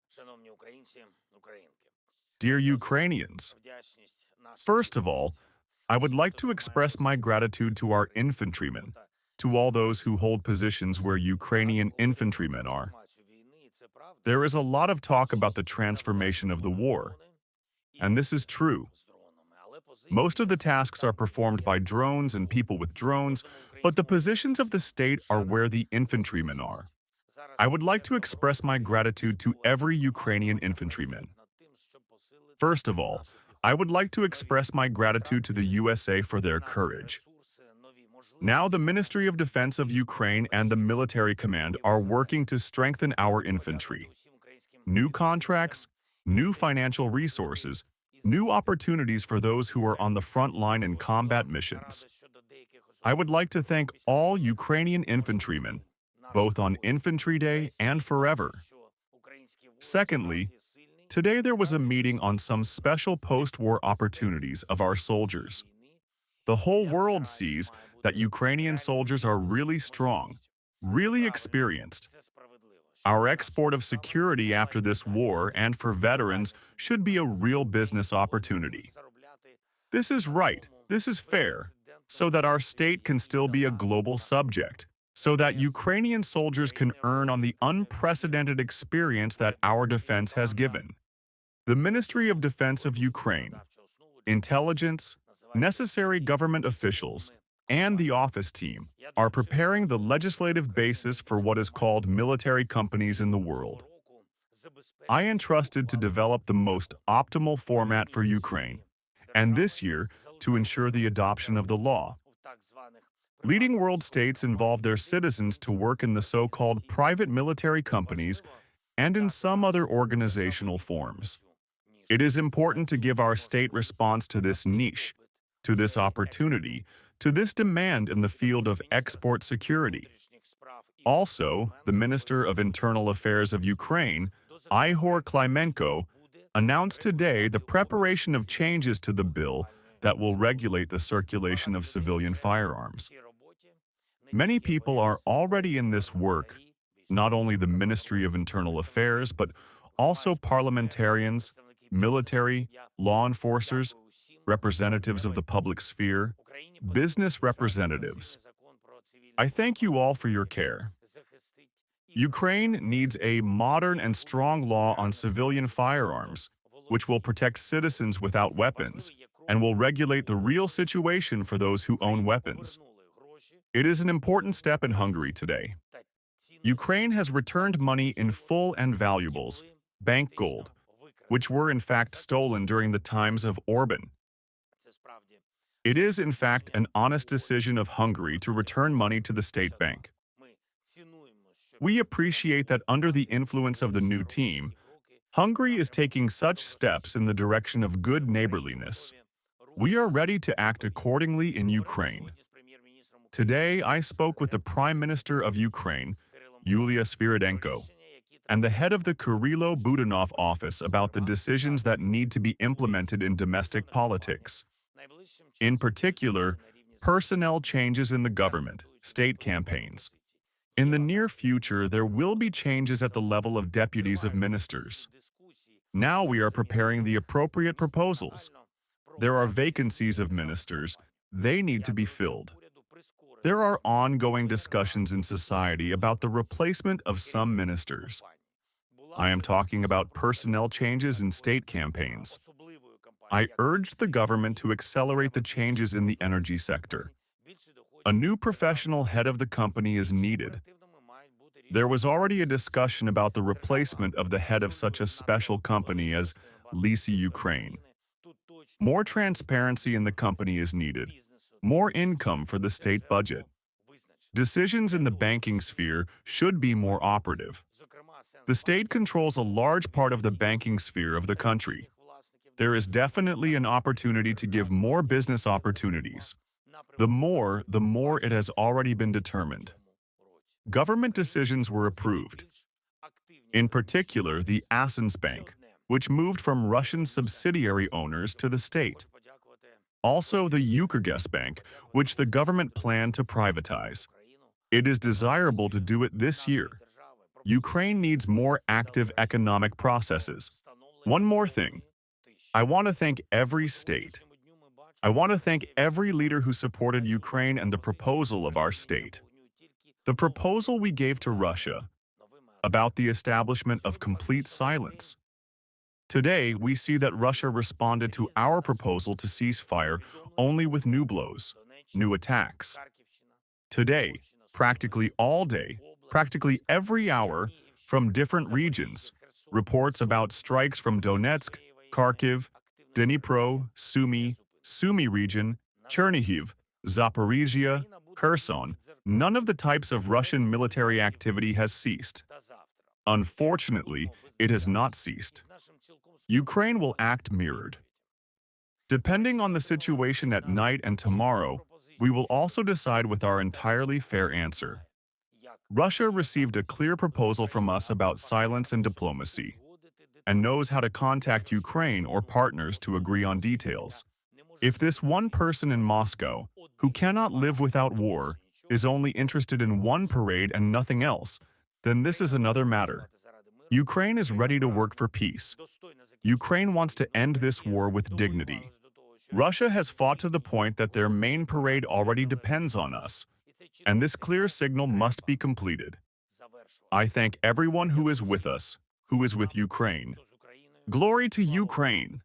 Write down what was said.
Шановні українці, українки, Dear перш за все, Ukrainians, вдячність нашим first of all, військовослужбовцям, I would всім, like хто to тримає express my позиції на gratitude to our українському напрямку infantrymen, та to all those who hold positions where Ukrainian говорити infantrymen про are. трансформацію війни, і це правда. There is a lot of talk about the Більшість завдань transformation of the виконують war, дрони і and this is люди true. з дронами, але Most позиції of the tasks are штатних performed by воєнних drones and тут, people with на drones, твердому but the українському positions ґрунті. of the state are Шана where the за infantrymen are. сміливість. Зараз I would like to Міністерство express my оборони і gratitude to військове every Ukrainian командування infantryman. працюють над тим, щоб посилити First of all, нашу I піхоту. would like to Нові express my gratitude to the контракти, USA for their фінансові courage. ресурси, нові Now, можливості the саме Ministry of Defense of Ukraine and the military command are working to strengthen our infantry. усім українським New підрозділам contracts, і new українським financial військовим resources, і new захисникам. opportunities for those who are on the front line in combat missions. I would like to thank all Ukrainian infantrymen, both on Infantry Day and forever. Secondly, today there was a meeting on some special post-war opportunities of our soldiers. The whole world sees that Ukrainian soldiers are really strong, really experienced. Our export of security after this war and for veterans should be a real business opportunity. This is right, this is fair, so that our state can still be a global subject, so that Ukrainian soldiers can earn on the unprecedented experience that our defense has given. The Ministry of Defense of Ukraine, intelligence, necessary government officials, and the office team are preparing the legislative basis for what is called military companies in the world. I entrusted to develop the most optimal format for Ukraine, and this year to ensure the adoption of the law. Leading world states involve their citizens to work in the so-called private military companies and in some other organizational forms. It is important to give our state response to this niche, to this opportunity, to this demand in the field of export security. Also, the Minister of Internal Affairs of Ukraine, Ihor Klimenko, announced today the preparation of changes to the bill that will regulate the circulation of civilian firearms. Many people are already in this work, not only the Ministry of Internal Affairs, but also parliamentarians, military, law enforcers, representatives of the public sphere, business representatives. I thank you all for your care. Ukraine needs a modern and strong law on civilian firearms, which will protect citizens without weapons and will regulate the real situation for those who own weapons. It is an important step in Hungary today. Ukraine has returned money in full and valuables, bank gold, which were in fact stolen during the times of Orbán. It is in fact an honest decision of Hungary to return money to the state bank. We appreciate that under the influence of the new team, Hungary is taking such steps in the direction of good neighborliness. We are ready to act accordingly in Ukraine. Today, I spoke with the Prime Minister of Ukraine, Yulia Sviridenko, and the head of the Kirilo Budanov office about the decisions that need to be implemented in domestic politics. In particular, personnel changes in the government, state campaigns. In the near future, there will be changes at the level of deputies of ministers. Now we are preparing the appropriate proposals. There are vacancies of ministers. They need to be filled. There are ongoing discussions in society about the replacement of some ministers. I am talking about personnel changes in state campaigns. I urged the government to accelerate the changes in the energy sector. A new professional head of the company is needed. There was already a discussion about the replacement of the head of such a special company as Lisi Ukraine. More transparency in the company is needed. More income for the state budget. Decisions in the banking sphere should be more operative. The state controls a large part of the banking sphere of the country. There is definitely an opportunity to give more business opportunities. The more it has already been determined. Government decisions were approved. In particular, the Assens Bank, which moved from Russian subsidiary owners to the state. Also, the Ukrgas Bank, which the government planned to privatize. It is desirable to do it this year. Ukraine needs more active economic processes. One more thing. I want to thank every state. I want to thank every leader who supported Ukraine and the proposal of our state. The proposal we gave to Russia about the establishment of complete silence. Today, we see that Russia responded to our proposal to ceasefire only with new blows, new attacks. Today, practically all day, practically every hour, from different regions, reports about strikes from Donetsk, Kharkiv, Dnipro, Sumy region, Chernihiv, Zaporizhia, Kherson. None of the types of Russian military activity has ceased. Unfortunately, it has not ceased. Ukraine will act mirrored. Depending on the situation at night and tomorrow, we will also decide with our entirely fair answer. Russia received a clear proposal from us about silence and diplomacy, and knows how to contact Ukraine or partners to agree on details. If this one person in Moscow, who cannot live without war, is only interested in one parade and nothing else, then this is another matter. Ukraine is ready to work for peace. Ukraine wants to end this war with dignity. Russia has fought to the point that their main parade already depends on us, and this clear signal must be completed. I thank everyone who is with us, who is with Ukraine. Glory to Ukraine!